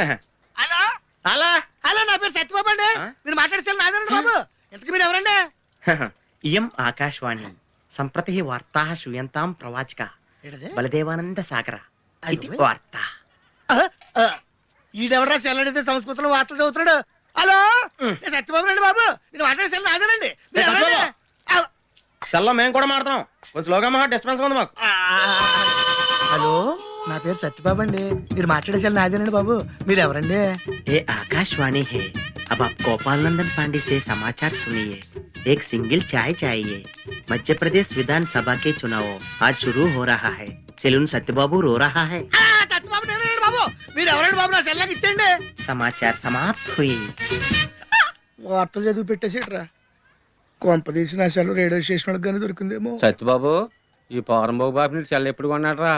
Hello అలా hello, నా పేరు సత్యబాబు అండి. మీరు మాట్లాడేసారు నాదేనండి బాబు. ఇంతకు మీరు ఎవరండి? ఇయం ఆకాశవాణి సంప్రతి వార్తా శ్రూయంతాం ప్రవాచక బలదేవానంద సాగర ఇది వార్త. ఈడెవరా సెల్లడితే సంస్కృతంలో వార్తలు చదువుతున్నాడు. హలో, నేను సత్యబాబు అండి బాబు. మీరు మాట్లాడేసారు నాదేనండి. మీరు ఎవరండి? సెల్లో మేము కూడా మాడుతున్నాం. స్లోగా మా డిస్టర్బెన్స్ ఉంది మాకు. హలో, నా పేరు సత్యబాబు అండి. మీరు మాట్లాడేసారు నాదేనండి బాబు. మీరు ఎవరండి? ये आकाशवाणी है। अब आप गोपाल नंदन पांडे से समाचार सुनिए। एक सिंगल चाय चाहिए। मध्य प्रदेश विधानसभा के चुनाव आज शुरू हो रहा है। सेलून सत्यबाबू रो रहा है। సత్యబాబు నేనండి బాబు. మీరు ఎవరండి బాబు? నా సెల్లాకి ఇచ్చేయండి. समाचार समाप्त हुई। వార్తలు చదివి పెట్టేసేట్రా. కొంప తీసి నా సెల్ రేడియో స్టేషన్ వాళ్ళకి కానీ దొరికిందేమో. సత్యబాబు, ఈ పౌరంబాబు బాబు నీకు చెల్ల ఎప్పుడు కొన్నాడు రా?